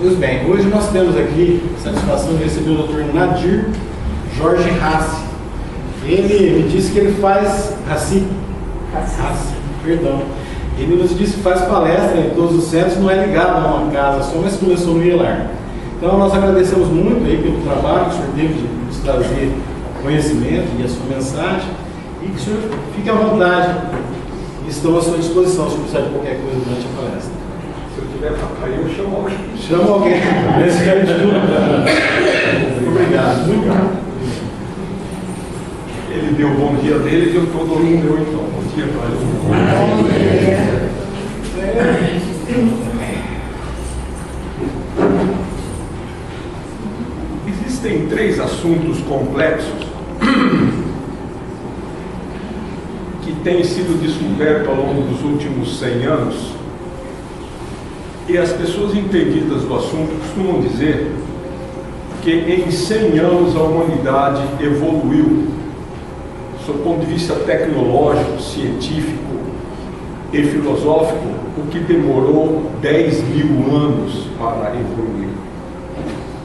Pois bem, hoje nós temos aqui a satisfação de receber o Dr. Nadir Jorge Rassi. Ele me disse que ele faz Rassi, perdão. Ele nos disse que faz palestra em todos os centros, não é ligado a uma casa só, mas começou no Ielar. Então nós agradecemos muito aí pelo trabalho que o senhor teve de nos trazer conhecimento e a sua mensagem, e que o senhor fique à vontade. Estou à sua disposição se precisar de qualquer coisa durante a palestra. Se eu tiver para cair, eu chamo alguém. Chama alguém. Esse cara de tudo. Obrigado. Muito obrigado. Ele deu o bom dia dele e eu estou dando o meu então. Bom dia para ele. Existem 3 assuntos complexos que têm sido descobertos ao longo dos últimos 100 anos, e as pessoas entendidas do assunto costumam dizer que em 100 anos a humanidade evoluiu, do ponto de vista tecnológico, científico e filosófico, o que demorou 10.000 anos para evoluir.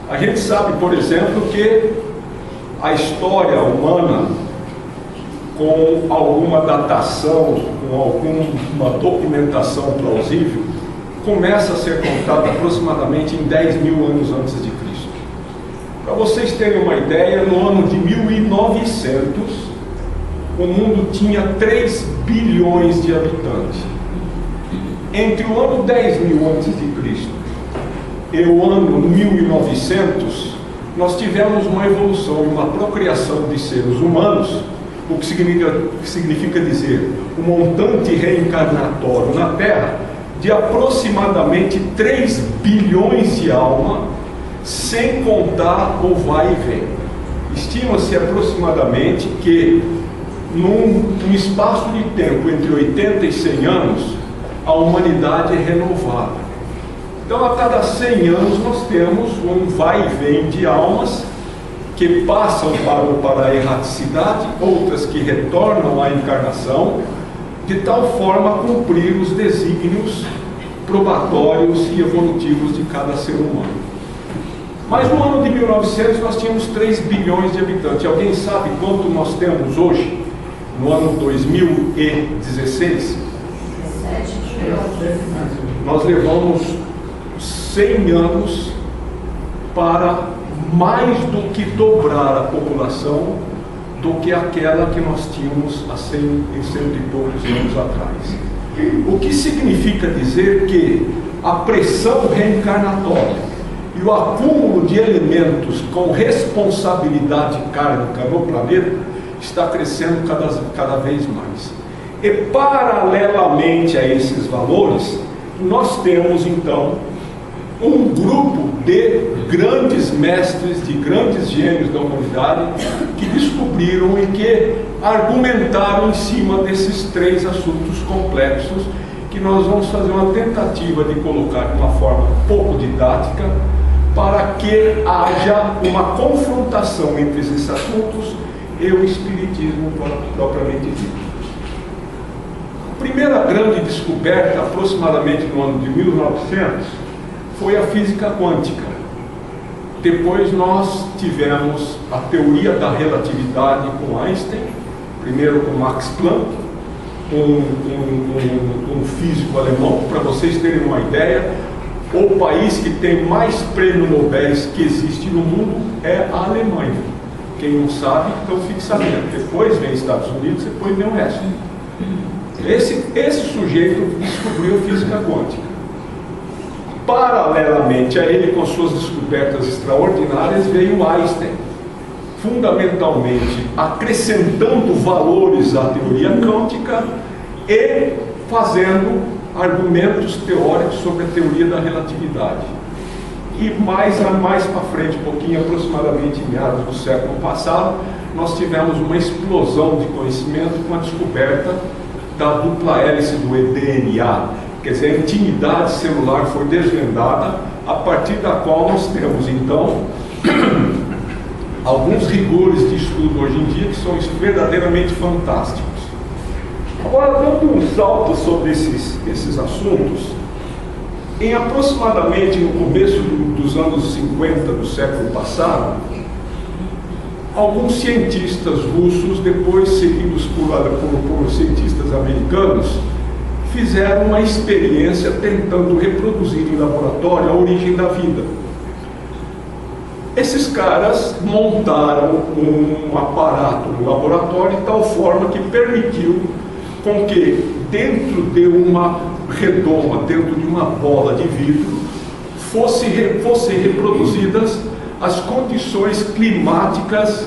A gente sabe, por exemplo, que a história humana, com alguma datação, com alguma documentação plausível, começa a ser contada aproximadamente em 10.000 anos antes de Cristo. Para vocês terem uma ideia, no ano de 1900, o mundo tinha 3 bilhões de habitantes. Entre o ano 10.000 antes de Cristo e o ano 1900, nós tivemos uma evolução e uma procriação de seres humanos, o que significa dizer um montante reencarnatório na Terra de aproximadamente 3 bilhões de almas, sem contar o vai e vem. Estima-se aproximadamente que num espaço de tempo entre 80 e 100 anos, a humanidade é renovada. Então, a cada 100 anos, nós temos um vai e vem de almas que passam para a erraticidade, outras que retornam à encarnação, de tal forma a cumprir os desígnios probatórios e evolutivos de cada ser humano. Mas no ano de 1900 nós tínhamos 3 bilhões de habitantes. Alguém sabe quanto nós temos hoje, no ano 2016? Nós levamos 100 anos para mais do que dobrar a população do que aquela que nós tínhamos há 100 e poucos anos atrás. O que significa dizer que a pressão reencarnatória e o acúmulo de elementos com responsabilidade kármica no planeta está crescendo cada vez mais. E paralelamente a esses valores, nós temos então um grupo de grandes mestres, de grandes gênios da humanidade, que descobriram e que argumentaram em cima desses 3 assuntos complexos, que nós vamos fazer uma tentativa de colocar de uma forma pouco didática, para que haja uma confrontação entre esses assuntos e o espiritismo propriamente dito. A primeira grande descoberta, aproximadamente no ano de 1900, foi a física quântica. Depois nós tivemos a teoria da relatividade com Einstein, primeiro com Max Planck, um físico alemão. Para vocês terem uma ideia, o país que tem mais prêmios Nobel que existe no mundo é a Alemanha. Quem não sabe, então fique sabendo. Depois vem Estados Unidos, depois vem o resto. Esse sujeito descobriu física quântica. Paralelamente a ele, com suas descobertas extraordinárias, veio Einstein, fundamentalmente acrescentando valores à teoria quântica e fazendo argumentos teóricos sobre a teoria da relatividade. E mais para frente, um pouquinho, aproximadamente em meados do século passado, nós tivemos uma explosão de conhecimento com a descoberta da dupla hélice do DNA. Quer dizer, a intimidade celular foi desvendada, a partir da qual nós temos, então, alguns rigores de estudo hoje em dia que são verdadeiramente fantásticos. Agora, dando um salto sobre esses assuntos, Em aproximadamente no começo dos anos 50 do século passado, alguns cientistas russos, depois seguidos por cientistas americanos, fizeram uma experiência tentando reproduzir em laboratório a origem da vida. Esses caras montaram um aparato no laboratório de tal forma que permitiu com que dentro de uma redoma, dentro de uma bola de vidro, fossem reproduzidas as condições climáticas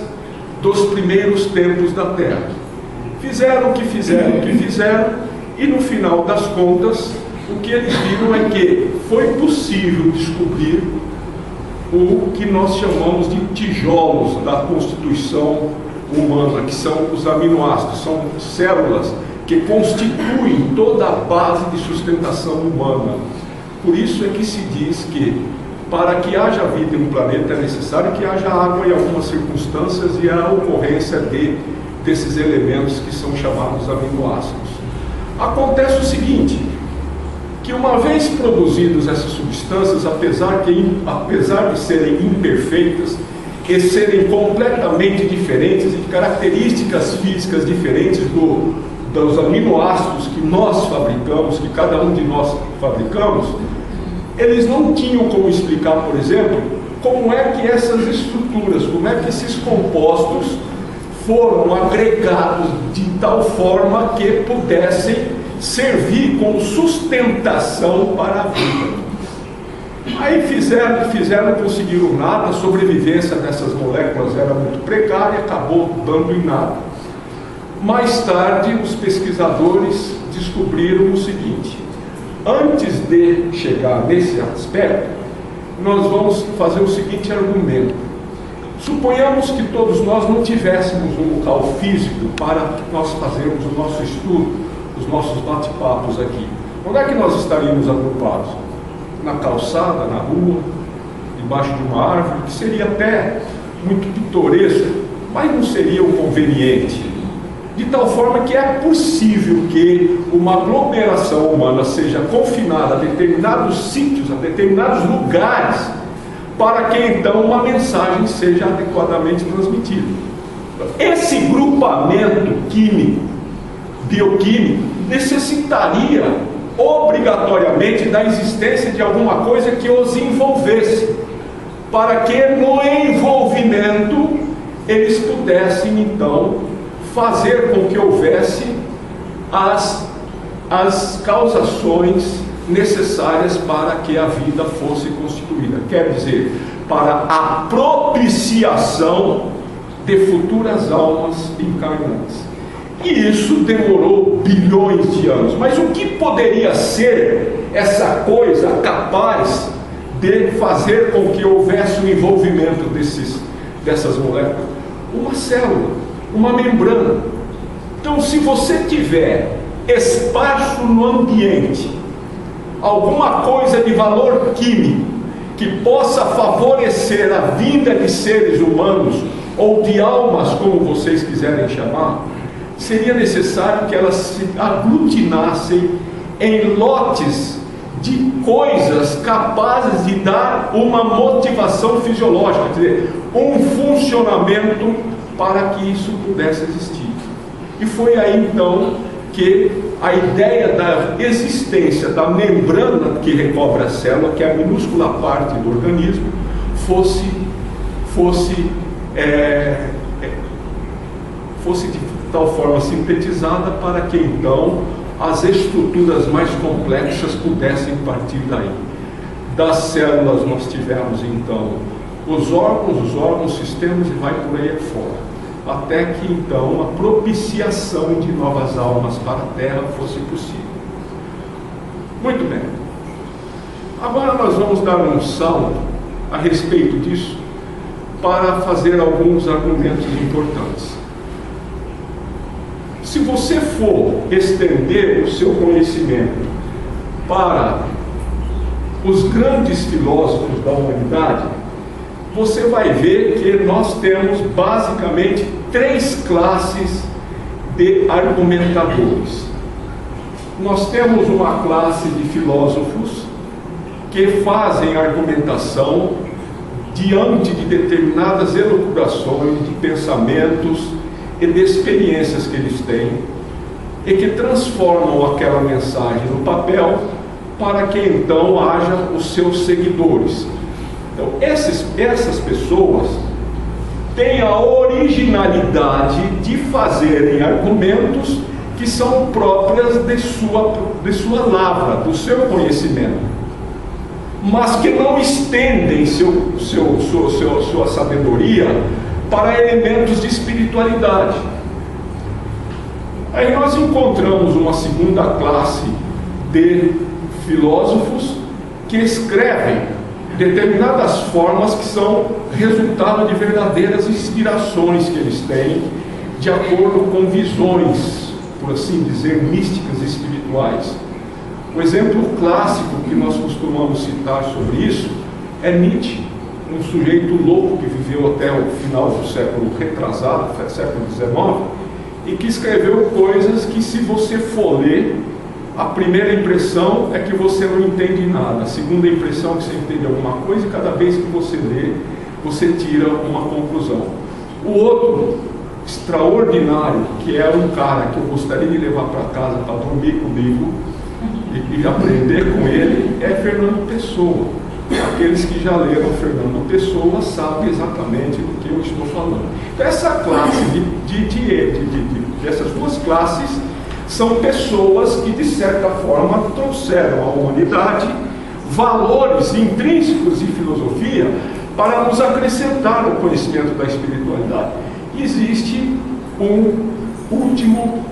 dos primeiros tempos da Terra. Fizeram o que fizeram, e no final das contas, o que eles viram é que foi possível descobrir o que nós chamamos de tijolos da constituição humana, que são os aminoácidos, são células que constituem toda a base de sustentação humana. Por isso é que se diz que, para que haja vida em um planeta, é necessário que haja água em algumas circunstâncias e a ocorrência desses elementos que são chamados aminoácidos. Acontece o seguinte, que uma vez produzidas essas substâncias, apesar de serem imperfeitas e serem completamente diferentes e de características físicas diferentes dos aminoácidos que nós fabricamos, que cada um de nós fabricamos, eles não tinham como explicar, por exemplo, como é que essas estruturas, como é que esses compostos foram agregados de tal forma que pudessem servir como sustentação para a vida. Aí fizeram, conseguiram nada, a sobrevivência dessas moléculas era muito precária, acabou dando em nada. Mais tarde, os pesquisadores descobriram o seguinte: antes de chegar nesse aspecto, nós vamos fazer o seguinte argumento. Suponhamos que todos nós não tivéssemos um local físico para nós fazermos o nosso estudo, os nossos bate-papos aqui. Onde é que nós estaríamos agrupados? Na calçada, na rua, debaixo de uma árvore, que seria até muito pitoresco, mas não seria o conveniente. De tal forma que é possível que uma aglomeração humana seja confinada a determinados sítios, a determinados lugares, para que então uma mensagem seja adequadamente transmitida. Esse grupamento químico, bioquímico, necessitaria obrigatoriamente da existência de alguma coisa que os envolvesse, para que no envolvimento eles pudessem então fazer com que houvesse as causações necessárias para que a vida fosse constituída. Quer dizer, para a propiciação de futuras almas encarnantes. E isso demorou bilhões de anos. Mas o que poderia ser essa coisa capaz de fazer com que houvesse o envolvimento dessas moléculas? Uma célula, uma membrana. Então, se você tiver espaço no ambiente, alguma coisa de valor químico que possa favorecer a vinda de seres humanos ou de almas, como vocês quiserem chamar, seria necessário que elas se aglutinassem em lotes de coisas capazes de dar uma motivação fisiológica, quer dizer, um funcionamento para que isso pudesse existir. E foi aí então que a ideia da existência da membrana que recobre a célula, que é a minúscula parte do organismo, fosse de tal forma sintetizada para que então as estruturas mais complexas pudessem partir daí. Das células nós tivemos então os órgãos, sistemas e vai por aí fora. Até que então a propiciação de novas almas para a Terra fosse possível. Muito bem. Agora nós vamos dar um salto a respeito disso para fazer alguns argumentos importantes. Se você for estender o seu conhecimento para os grandes filósofos da humanidade, você vai ver que nós temos basicamente 3 classes de argumentadores. Nós temos uma classe de filósofos que fazem argumentação diante de determinadas elucubrações, de pensamentos e de experiências que eles têm, e que transformam aquela mensagem no papel para que então haja os seus seguidores. Então, essas pessoas têm a originalidade de fazerem argumentos que são próprias de sua lavra, do seu conhecimento, mas que não estendem sua sabedoria para elementos de espiritualidade. Aí nós encontramos uma segunda classe de filósofos que escrevem determinadas formas que são resultado de verdadeiras inspirações que eles têm, de acordo com visões, por assim dizer, místicas e espirituais. O exemplo clássico que nós costumamos citar sobre isso é Nietzsche, um sujeito louco que viveu até o final do século retrasado, século XIX, e que escreveu coisas que, se você for ler, a primeira impressão é que você não entende nada, a segunda impressão é que você entende alguma coisa, e cada vez que você lê, você tira uma conclusão. O outro extraordinário, que é um cara que eu gostaria de levar para casa para dormir comigo e aprender com ele, é Fernando Pessoa. Aqueles que já leram Fernando Pessoa sabem exatamente do que eu estou falando. Então, essa classe dessas duas classes são pessoas que, de certa forma, trouxeram à humanidade valores intrínsecos de filosofia para nos acrescentar no conhecimento da espiritualidade. Existe um último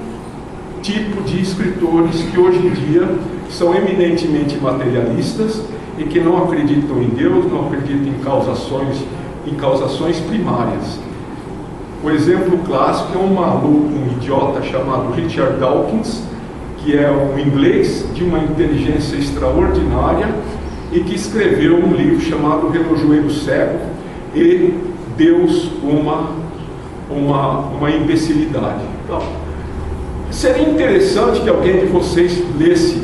tipo de escritores que hoje em dia são eminentemente materialistas e que não acreditam em Deus, não acreditam em causações primárias. O exemplo clássico é um maluco, um idiota chamado Richard Dawkins, que é um inglês de uma inteligência extraordinária e que escreveu um livro chamado Relojoeiro Cego e Deus uma imbecilidade. Então, seria interessante que alguém de vocês lesse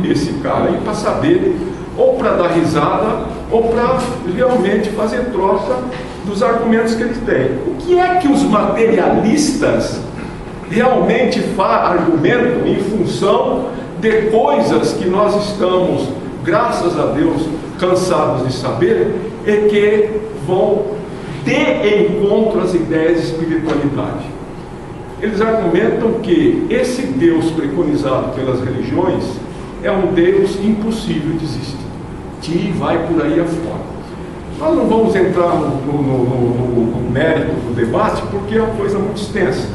esse cara aí para saber, ou para dar risada, ou para realmente fazer troca dos argumentos que eles têm. O que é que os materialistas realmente argumentam em função de coisas que nós estamos, graças a Deus, cansados de saber, e que vão de encontro às ideias de espiritualidade? Eles argumentam que esse Deus preconizado pelas religiões é um Deus impossível de existir, e vai por aí afora. Nós não vamos entrar no mérito do debate, porque é uma coisa muito extensa.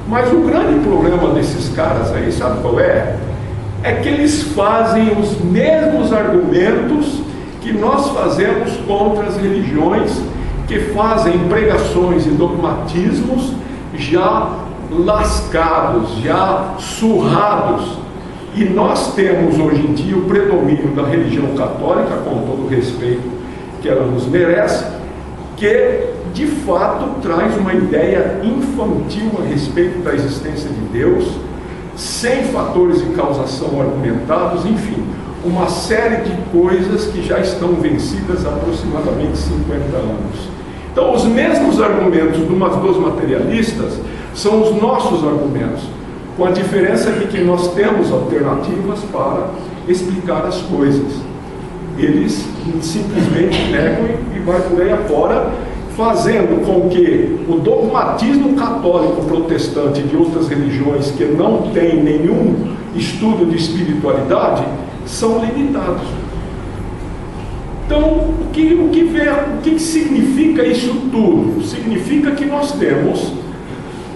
Mas o grande problema desses caras aí, sabe qual é? É que eles fazem os mesmos argumentos que nós fazemos contra as religiões, que fazem pregações e dogmatismos já lascados, já surrados. E nós temos hoje em dia o predomínio da religião católica, com todo o respeito que ela nos merece, que de fato traz uma ideia infantil a respeito da existência de Deus, sem fatores de causação argumentados, enfim, uma série de coisas que já estão vencidas há aproximadamente 50 anos. Então, os mesmos argumentos dos materialistas são os nossos argumentos, com a diferença de que nós temos alternativas para explicar as coisas. Eles simplesmente negam e vai por aí afora, fazendo com que o dogmatismo católico protestante de outras religiões que não têm nenhum estudo de espiritualidade são limitados. Então, o que significa isso tudo? Significa que nós temos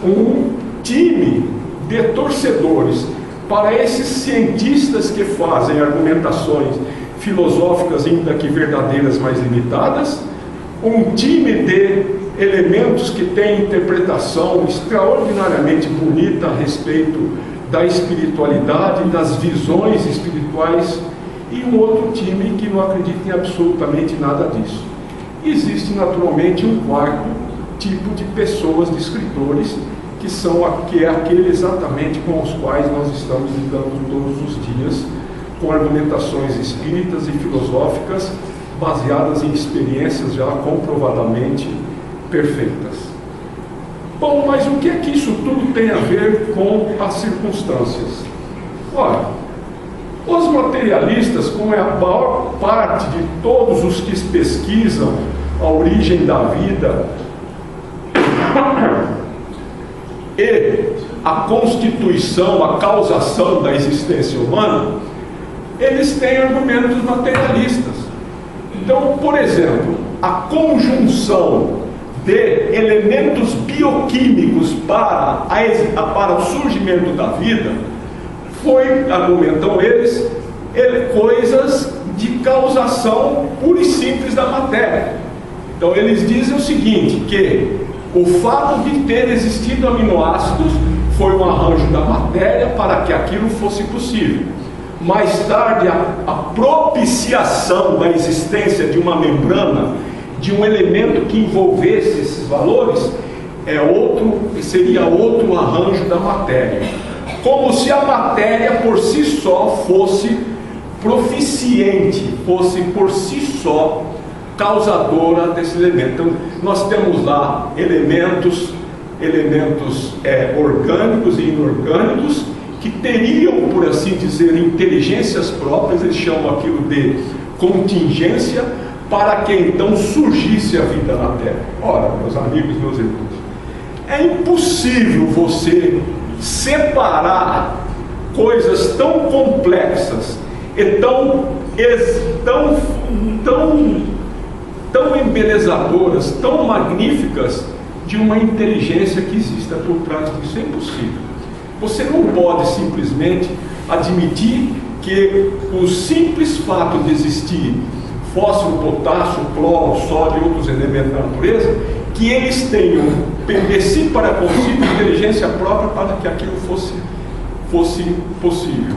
um time de torcedores para esses cientistas que fazem argumentações filosóficas, ainda que verdadeiras, mais limitadas, um time de elementos que tem interpretação extraordinariamente bonita a respeito da espiritualidade, das visões espirituais, e um outro time que não acredita em absolutamente nada disso. Existe naturalmente um quarto tipo de pessoas, de escritores, que é aquele exatamente com os quais nós estamos lidando todos os dias com argumentações espíritas e filosóficas baseadas em experiências já comprovadamente perfeitas. Bom, mas o que é que isso tudo tem a ver com as circunstâncias? Ora, os materialistas, como é a maior parte de todos os que pesquisam a origem da vida e a constituição, a causação da existência humana, eles têm argumentos materialistas. Então, por exemplo, a conjunção de elementos bioquímicos para o surgimento da vida foi, argumentam eles, coisas de causação pura e simples da matéria. Então eles dizem o seguinte, que o fato de ter existido aminoácidos foi um arranjo da matéria para que aquilo fosse possível. Mais tarde, a propiciação da existência de uma membrana, de um elemento que envolvesse esses valores, seria outro arranjo da matéria. Como se a matéria por si só fosse proficiente, fosse por si só causadora desse elemento. Então, nós temos lá elementos orgânicos e inorgânicos que teriam, por assim dizer, inteligências próprias, eles chamam aquilo de contingência, para que então surgisse a vida na Terra. Ora, meus amigos, meus irmãos, é impossível você separar coisas tão complexas e tão embelezadoras, tão magníficas, de uma inteligência que exista por trás disso. É impossível. Você não pode simplesmente admitir que o simples fato de existir fósforo, potássio, cloro, sódio e outros elementos da natureza, que eles tenham de si para consigo inteligência própria para que aquilo fosse possível.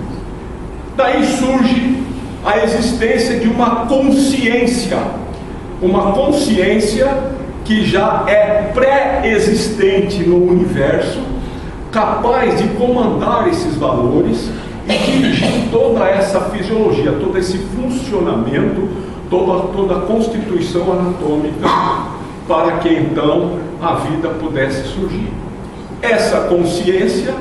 Daí surge a existência de uma consciência que já é pré-existente no universo, capaz de comandar esses valores e dirigir toda essa fisiologia, todo esse funcionamento, toda a constituição anatômica, para que então a vida pudesse surgir. Essa consciência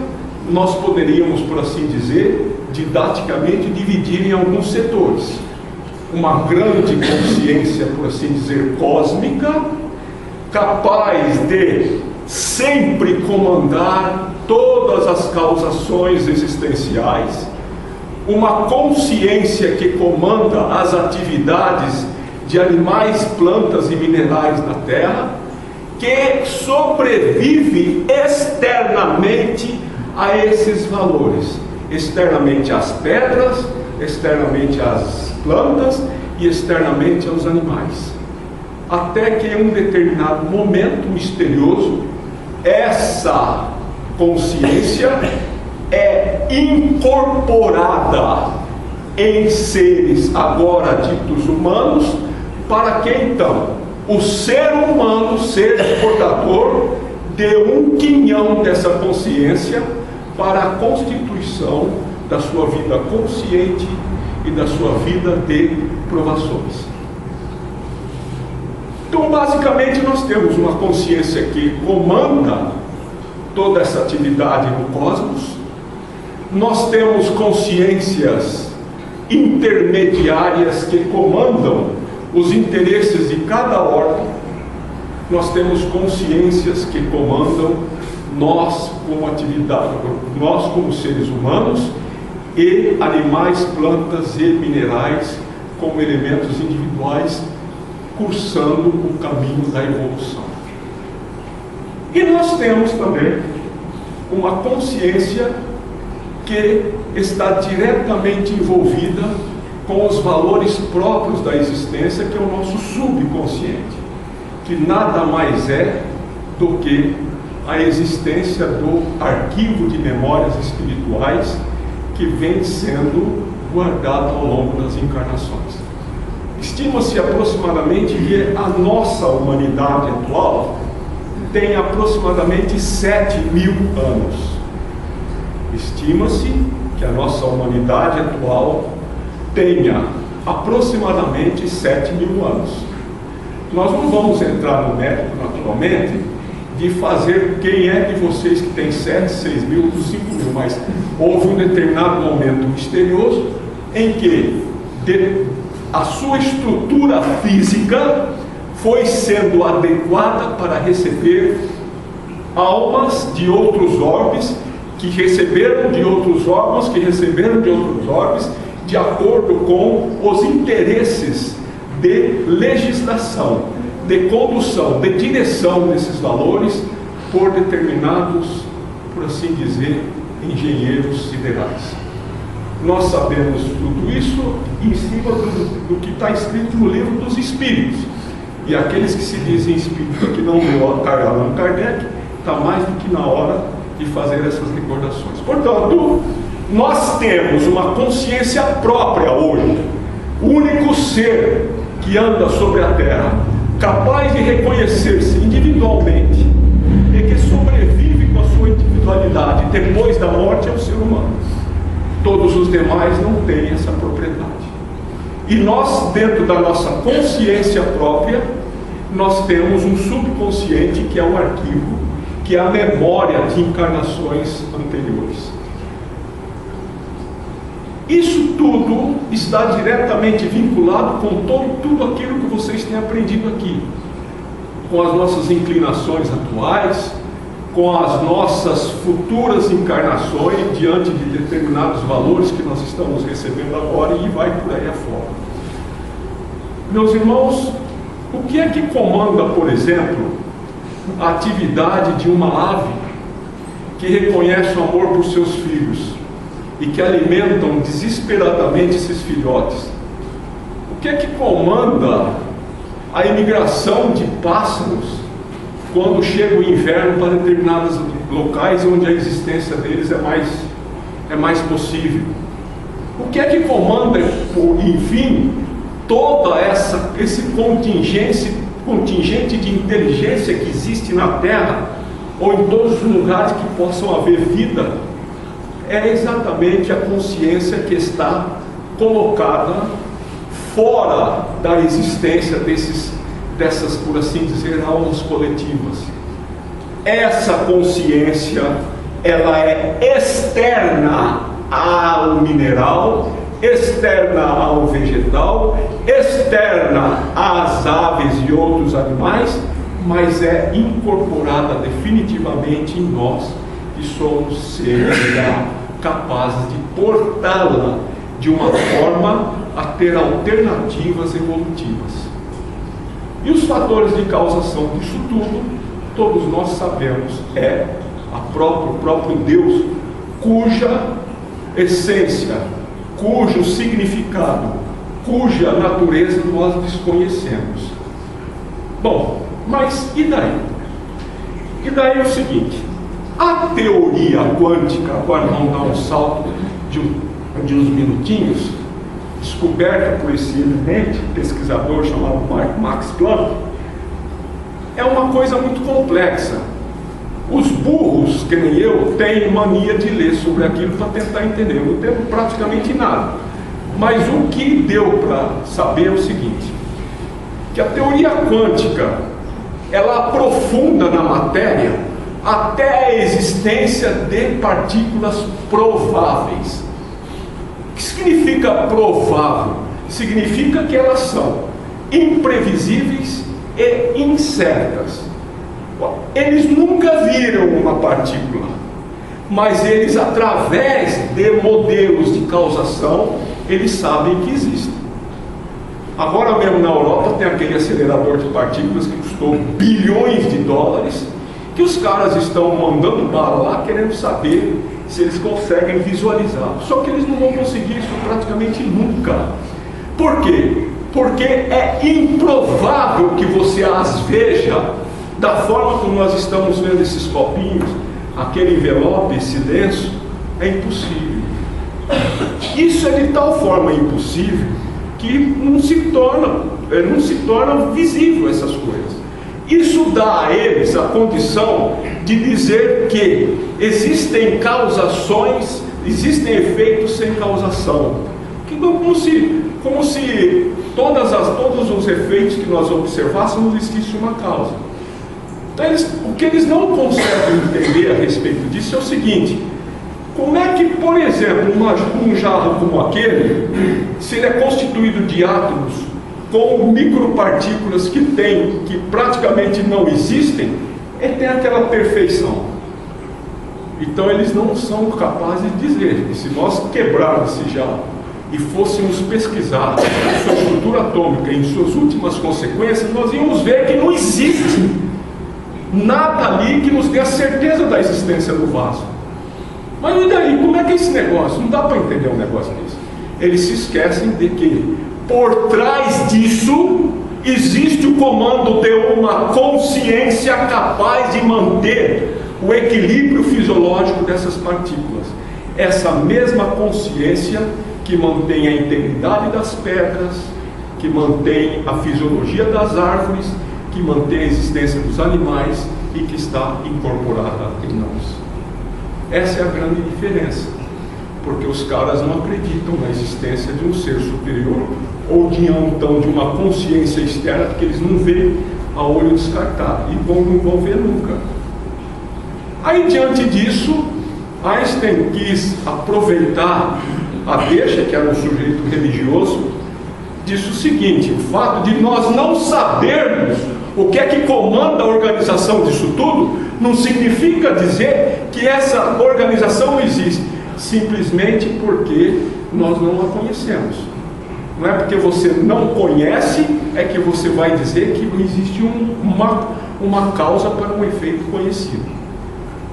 nós poderíamos, por assim dizer, didaticamente dividir em alguns setores. Uma grande consciência, por assim dizer, cósmica, capaz de sempre comandar todas as causações existenciais, uma consciência que comanda as atividades de animais, plantas e minerais na Terra, que sobrevive externamente a esses valores, externamente às pedras, externamente às plantas e externamente aos animais. Até que em um determinado momento misterioso, essa consciência é incorporada em seres agora ditos humanos, para que então o ser humano seja portador de um quinhão dessa consciência para a constituição da sua vida consciente e da sua vida de provações. Então, basicamente, nós temos uma consciência que comanda toda essa atividade no cosmos. Nós temos consciências intermediárias que comandam os interesses de cada ordem. Nós temos consciências que comandam nós como atividade, nós como seres humanos, e animais, plantas e minerais como elementos individuais, cursando o caminho da evolução. E nós temos também uma consciência que está diretamente envolvida com os valores próprios da existência, que é o nosso subconsciente, que nada mais é do que a existência do arquivo de memórias espirituais que vem sendo guardado ao longo das encarnações. Estima-se aproximadamente que a nossa humanidade atual tem aproximadamente 7.000 anos. Estima-se que a nossa humanidade atual tenha aproximadamente 7.000 anos. Nós não vamos entrar no mérito, naturalmente, de fazer quem é de vocês que tem 7, 6 mil ou 5 mil, mas houve um determinado momento misterioso em que a sua estrutura física foi sendo adequada para receber almas de outros orbes, que receberam de outros órgãos, que receberam de outros orbes, de acordo com os interesses de legislação, de condução, de direção desses valores por determinados, por assim dizer, engenheiros siderais. Nós sabemos tudo isso em cima do que está escrito no livro dos Espíritos. E aqueles que se dizem espírita que não leu Allan Kardec, está mais do que na hora de fazer essas recordações. Portanto, nós temos uma consciência própria hoje. O único ser que anda sobre a Terra, capaz de reconhecer-se individualmente e que sobrevive com a sua individualidade depois da morte, é o ser humano. Todos os demais não têm essa propriedade. E nós, dentro da nossa consciência própria, nós temos um subconsciente que é um arquivo, que é a memória de encarnações anteriores. Isso tudo está diretamente vinculado com tudo aquilo que vocês têm aprendido aqui, com as nossas inclinações atuais, com as nossas futuras encarnações diante de determinados valores que nós estamos recebendo agora, e vai por aí afora. Meus irmãos, o que é que comanda, por exemplo, a atividade de uma ave que reconhece o amor por seus filhos e que alimentam desesperadamente esses filhotes? O que é que comanda a imigração de pássaros quando chega o inverno para determinados locais onde a existência deles é mais possível? O que é que comanda, enfim, toda esse contingente de inteligência que existe na Terra, ou em todos os lugares que possam haver vida? É exatamente a consciência que está colocada fora da existência dessas, por assim dizer, almas coletivas. Essa consciência, ela é externa ao mineral, externa ao vegetal, externa às aves e outros animais, mas é incorporada definitivamente em nós, que somos seres capazes de portá-la de uma forma a ter alternativas evolutivas. E os fatores de causação disso tudo, todos nós sabemos, é o próprio Deus, cuja essência, cujo significado, cuja natureza nós desconhecemos. Bom, mas e daí? E daí é o seguinte: a teoria quântica, agora vamos dar um salto de uns minutinhos, descoberta por esse eminente pesquisador chamado Max Planck, é uma coisa muito complexa. Os burros, que nem eu, têm mania de ler sobre aquilo para tentar entender. Eu não entendo praticamente nada. Mas o que deu para saber é o seguinte: que a teoria quântica, ela aprofunda na matéria até a existência de partículas prováveis. O que significa provável? Significa que elas são imprevisíveis e incertas. Eles nunca viram uma partícula, mas eles, através de modelos de causação, eles sabem que existem. Agora mesmo na Europa tem aquele acelerador de partículas que custou bilhões de dólares, que os caras estão mandando bala lá, querendo saber se eles conseguem visualizar. Só que eles não vão conseguir isso praticamente nunca. Por quê? Porque é improvável que você as veja da forma como nós estamos vendo esses copinhos, aquele envelope, esse lenço. É impossível. Isso é de tal forma impossível que não se torna visível essas coisas. Isso dá a eles a condição de dizer que existem causações, existem efeitos sem causação. Como se todos os efeitos que nós observássemos existisse uma causa. Então, o que eles não conseguem entender a respeito disso é o seguinte: como é que, por exemplo, um jarro como aquele, se ele é constituído de átomos com micropartículas que praticamente não existem, ele tem aquela perfeição? Então eles não são capazes de dizer que se nós quebrarmos esse jarro e fôssemos pesquisar sua estrutura atômica em suas últimas consequências, nós íamos ver que não existe nada ali que nos dê a certeza da existência do vaso. Mas e daí? Como é que é esse negócio? Não dá para entender um negócio desse. Eles se esquecem de que por trás disso existe o comando de uma consciência capaz de manter o equilíbrio fisiológico dessas partículas. Essa mesma consciência que mantém a integridade das pedras, que mantém a fisiologia das árvores, que mantém a existência dos animais e que está incorporada em nós. Essa é a grande diferença, porque os caras não acreditam na existência de um ser superior ou de uma consciência externa, porque eles não veem a olho descartado e não vão ver nunca. Aí, diante disso, Einstein quis aproveitar a deixa, que era um sujeito religioso, disse o seguinte: o fato de nós não sabermos o que é que comanda a organização disso tudo não significa dizer que essa organização não existe, simplesmente porque nós não a conhecemos. Não é porque você não conhece é que você vai dizer que não existe uma causa para um efeito conhecido.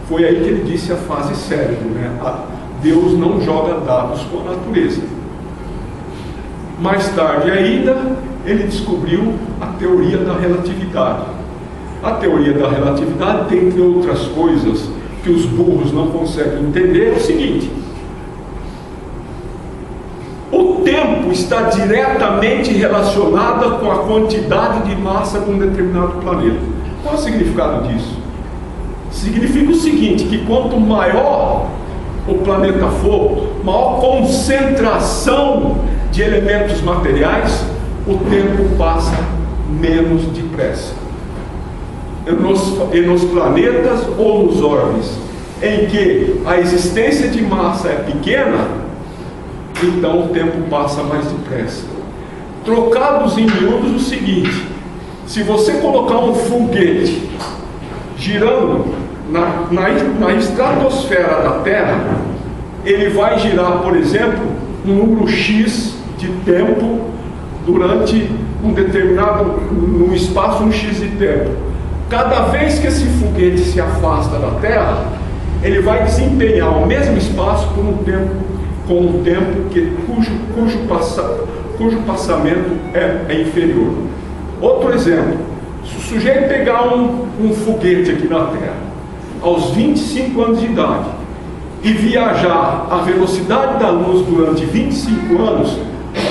Foi aí que ele disse a fase cérebro, né? Deus não joga dados com a natureza. Mais tarde ainda, ele descobriu a teoria da relatividade. A teoria da relatividade, dentre outras coisas que os burros não conseguem entender, é o seguinte: o tempo está diretamente relacionado com a quantidade de massa de um determinado planeta. Qual é o significado disso? Significa o seguinte, que quanto maior o planeta for, maior concentração de elementos materiais, o tempo passa menos depressa. E nos planetas ou nos orbes em que a existência de massa é pequena, então o tempo passa mais depressa. Trocados em miúdos, o seguinte: se você colocar um foguete girando na estratosfera da Terra, ele vai girar, por exemplo, um número X de tempo durante num espaço um X de tempo. Cada vez que esse foguete se afasta da Terra, ele vai desempenhar o mesmo espaço com um tempo cujo passamento é inferior. Outro exemplo: se o sujeito pegar um foguete aqui na Terra aos 25 anos de idade e viajar à velocidade da luz durante 25 anos,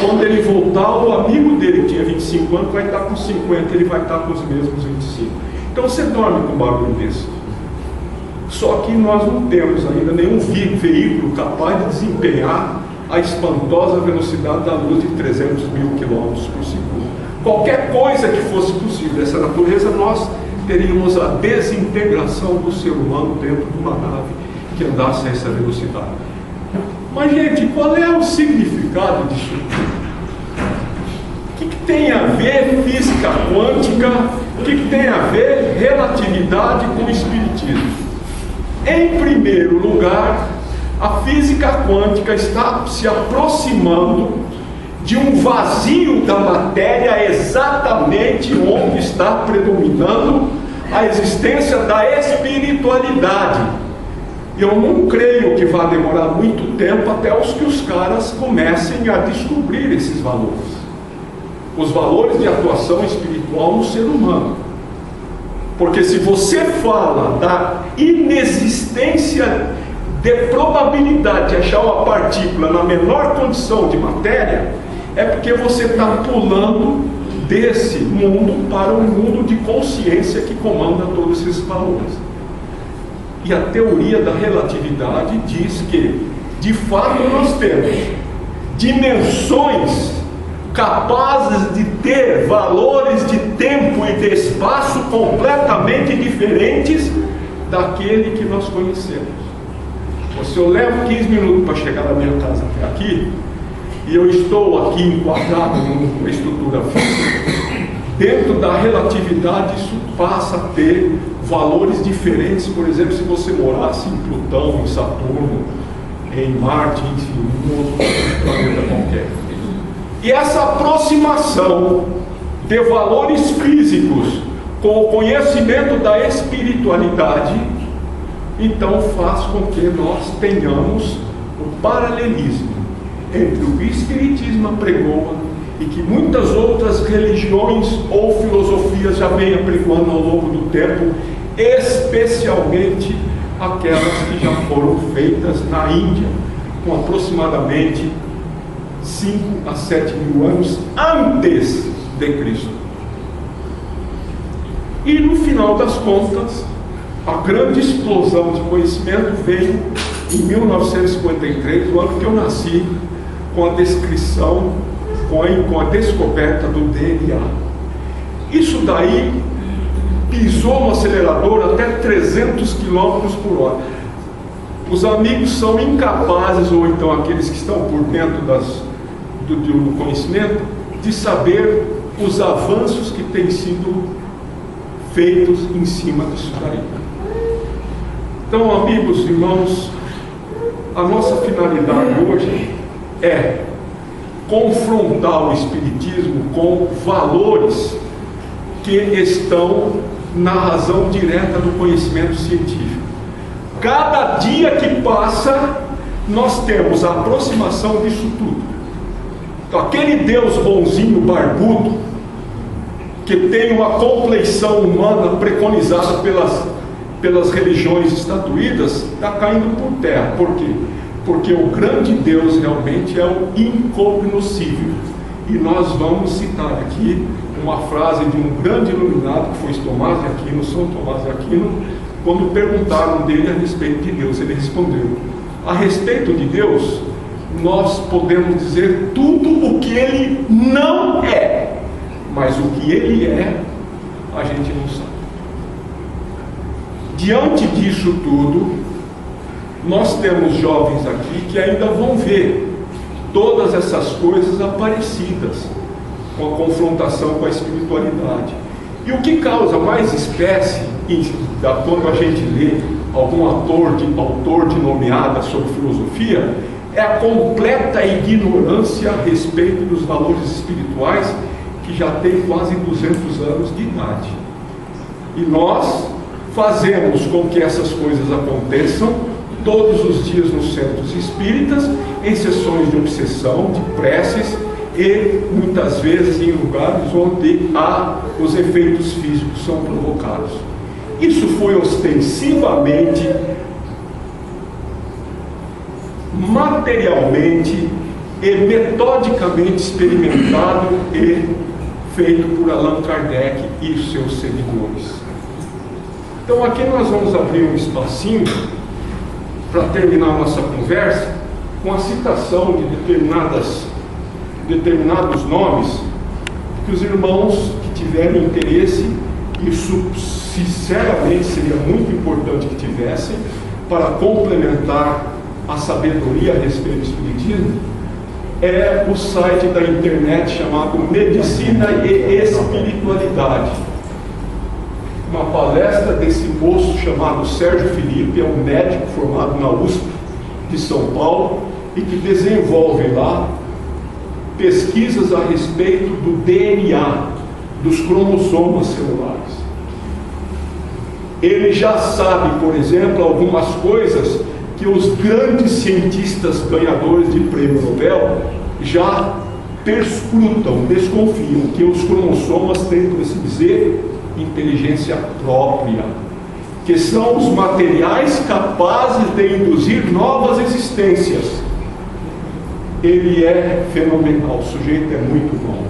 quando ele voltar, o amigo dele que tinha 25 anos vai estar com 50, ele vai estar com os mesmos 25. Então você dorme com um barulho desse. Só que nós não temos ainda nenhum veículo capaz de desempenhar a espantosa velocidade da luz de 300 mil quilômetros por segundo. Qualquer coisa que fosse possível dessa natureza, nós teríamos a desintegração do ser humano dentro de uma nave que andasse a essa velocidade. Mas, gente, qual é o significado disso tudo? O que tem a ver física quântica? O que tem a ver relatividade com o espiritismo? Em primeiro lugar, a física quântica está se aproximando de um vazio da matéria exatamente onde está predominando a existência da espiritualidade. Eu não creio que vá demorar muito tempo até os caras comecem a descobrir esses valores. Os valores de atuação espiritual no ser humano. Porque se você fala da inexistência de probabilidade de achar uma partícula na menor condição de matéria, é porque você está pulando desse mundo para um mundo de consciência que comanda todos esses valores. E a teoria da relatividade diz que, de fato, nós temos dimensões capazes de ter valores de tempo e de espaço completamente diferentes daquele que nós conhecemos. Se eu levo 15 minutos para chegar da minha casa até aqui, e eu estou aqui enquadrado numa estrutura física, dentro da relatividade isso passa a ter valores diferentes. Por exemplo, se você morasse em Plutão, em Saturno, em Marte, enfim, em outro planeta qualquer. E essa aproximação de valores físicos com o conhecimento da espiritualidade, então faz com que nós tenhamos o paralelismo entre o que o Espiritismo apregoa e que muitas outras religiões ou filosofias já vêm apregoando ao longo do tempo, especialmente aquelas que já foram feitas na Índia, com aproximadamente 5 a 7 mil anos antes de Cristo. E no final das contas, a grande explosão de conhecimento veio em 1953, o ano que eu nasci, com a descrição, com a descoberta do DNA. Isso daí pisou no acelerador até 300 km por hora. Os amigos são incapazes, ou então aqueles que estão por dentro do conhecimento, de saber os avanços que têm sido feitos em cima disso daí. Então, amigos, irmãos, a nossa finalidade hoje é confrontar o Espiritismo com valores que estão na razão direta do conhecimento científico. Cada dia que passa, nós temos a aproximação disso tudo. Então, aquele Deus bonzinho, barbudo, que tem uma compleição humana preconizada pelas religiões estatuídas, está caindo por terra. Por quê? Porque o grande Deus realmente é o incognoscível. E nós vamos citar aqui uma frase de um grande iluminado, que foi Tomás de Aquino, São Tomás de Aquino, quando perguntaram dele a respeito de Deus. Ele respondeu: a respeito de Deus, nós podemos dizer tudo o que ele não é, mas o que ele é, a gente não sabe. Diante disso tudo, nós temos jovens aqui que ainda vão ver todas essas coisas aparecidas com a confrontação com a espiritualidade. E o que causa mais espécie quando a gente lê algum autor de nomeada sobre filosofia, é a completa ignorância a respeito dos valores espirituais, que já tem quase 200 anos de idade. E nós fazemos com que essas coisas aconteçam todos os dias nos centros espíritas, em sessões de obsessão, de preces, e muitas vezes em lugares onde os efeitos físicos são provocados. Isso foi ostensivamente, materialmente e metodicamente experimentado e feito por Allan Kardec e seus seguidores. Então aqui nós vamos abrir um espacinho para terminar a nossa conversa com a citação de determinados nomes que os irmãos que tiverem interesse, isso sinceramente seria muito importante que tivessem, para complementar a sabedoria a respeito do Espiritismo, é o site da internet chamado Medicina e Espiritualidade. Uma palestra desse moço chamado Sérgio Felipe, é um médico formado na USP de São Paulo e que desenvolve lá pesquisas a respeito do DNA, dos cromossomas celulares. Ele já sabe, por exemplo, algumas coisas que os grandes cientistas ganhadores de prêmio Nobel já perscrutam, desconfiam, que os cromossomas têm, por assim dizer, inteligência própria, que são os materiais capazes de induzir novas existências. Ele é fenomenal, o sujeito é muito bom.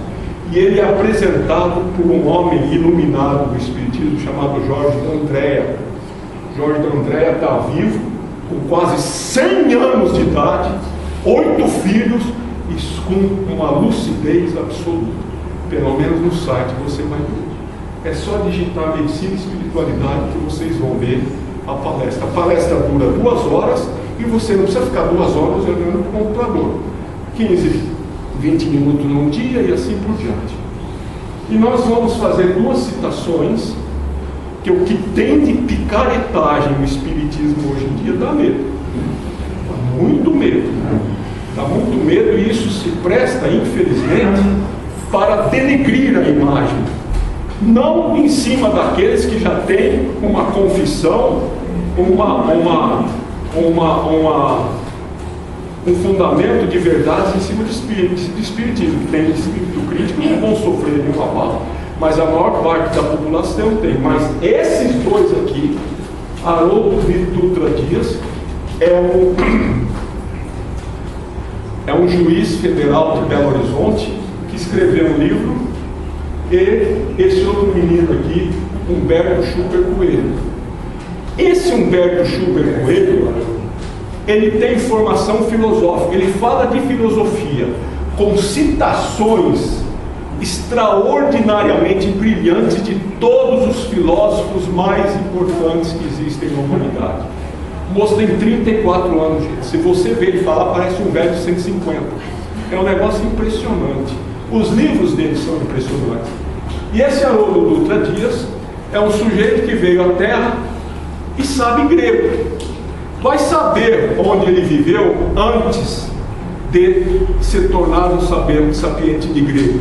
E ele é apresentado por um homem iluminado do Espiritismo chamado Jorge D'Andrea. Jorge D'Andrea está vivo, com quase 100 anos de idade, 8 filhos, e com uma lucidez absoluta. Pelo menos no site você vai ver. É só digitar Medicina e Espiritualidade que vocês vão ver a palestra. A palestra dura 2 horas e você não precisa ficar 2 horas olhando para o computador. 15, 20 minutos num dia e assim por diante. E nós vamos fazer 2 citações que o que tem de picaretagem no Espiritismo hoje em dia dá medo. Dá muito medo. Dá muito medo e isso se presta, infelizmente, para denegrir a imagem. Não em cima daqueles que já têm uma confissão, um fundamento de verdade em cima de espiritismo, que tem espírito crítico, não vão sofrer nenhum abalo, mas a maior parte da população tem. Mas esses 2 aqui, Haroldo Dutra Dias, é um juiz federal de Belo Horizonte que escreveu um livro, e esse outro menino aqui, Humberto Schubert Coelho. Esse Humberto Schubert Coelho, ele tem formação filosófica, ele fala de filosofia com citações extraordinariamente brilhantes de todos os filósofos mais importantes que existem na humanidade. O moço tem 34 anos, gente. Se você ver ele falar, parece um velho de 150. É um negócio impressionante. Os livros dele são impressionantes. E esse Haroldo Dutra Dias é um sujeito que veio à Terra e sabe grego. Vai saber onde ele viveu antes de se tornar um sapiente de grego.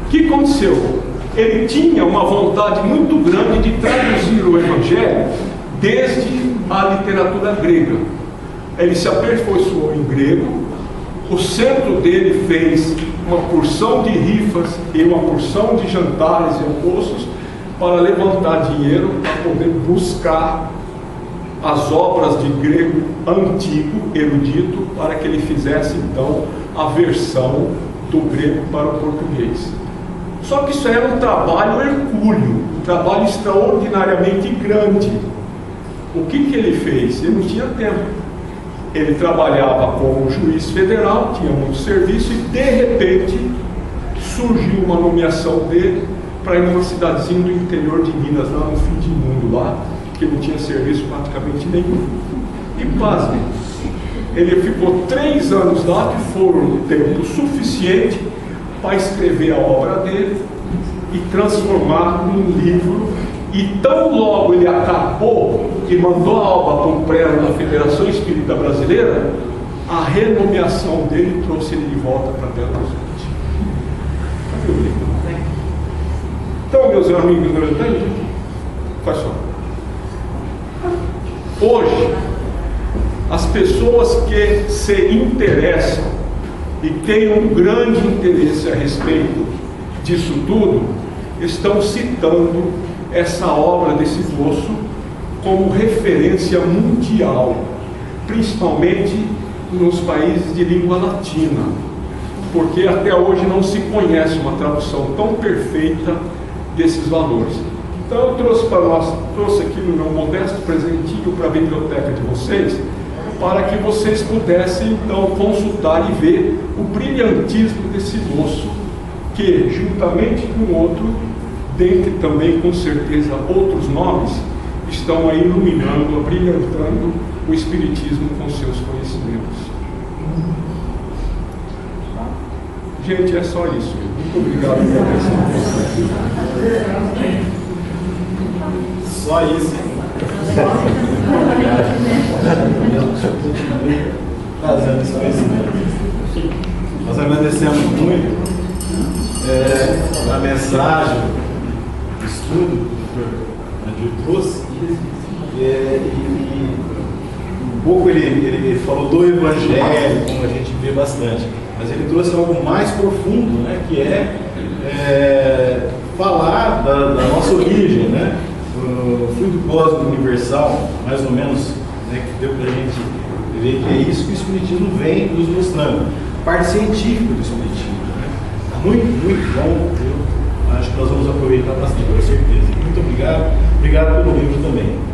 O que aconteceu? Ele tinha uma vontade muito grande de traduzir o Evangelho desde a literatura grega. Ele se aperfeiçoou em grego. O centro dele fez uma porção de rifas e uma porção de jantares e almoços para levantar dinheiro para poder buscar as obras de grego antigo, erudito, para que ele fizesse então a versão do grego para o português. Só que isso era um trabalho hercúleo, um trabalho extraordinariamente grande. O que ele fez? Ele não tinha tempo. Ele trabalhava como juiz federal, tinha muito serviço e de repente surgiu uma nomeação dele para ir numa cidadezinha do interior de Minas, lá no fim de mundo, lá, que não tinha serviço praticamente nenhum. E pasmem, ele ficou 3 anos lá, que foram tempo suficiente para escrever a obra dele e transformar num livro. E tão logo ele acabou e mandou a obra para um prelo da Federação Espírita Brasileira, a renomeação dele trouxe ele de volta para Belo Horizonte. Cadê o livro? Então, meus amigos, não entendem? Faz só. Hoje, as pessoas que se interessam e têm um grande interesse a respeito disso tudo, estão citando essa obra desse moço como referência mundial, principalmente nos países de língua latina, porque até hoje não se conhece uma tradução tão perfeita desses valores. Então eu trouxe aqui no meu modesto presentinho para a biblioteca de vocês, para que vocês pudessem então consultar e ver o brilhantismo desse moço, que juntamente com outro, dentre também com certeza outros nomes, estão aí iluminando, abrilhantando o Espiritismo com seus conhecimentos. Gente, é só isso. Muito obrigado pela atenção. Só isso. Trazendo esse conhecimento. Nós agradecemos muito a mensagem, o estudo que o Dr. Nadir trouxe. E um pouco ele falou do Evangelho, como a gente vê bastante, mas ele trouxe algo mais profundo, né, que é falar da nossa origem, né, o fluido cósmico universal, mais ou menos, né, que deu para a gente ver que é isso que o Espiritismo vem nos mostrando, a parte científica do Espiritismo, né? Muito, muito bom. Eu acho que nós vamos aproveitar bastante, com certeza. Muito obrigado pelo livro também.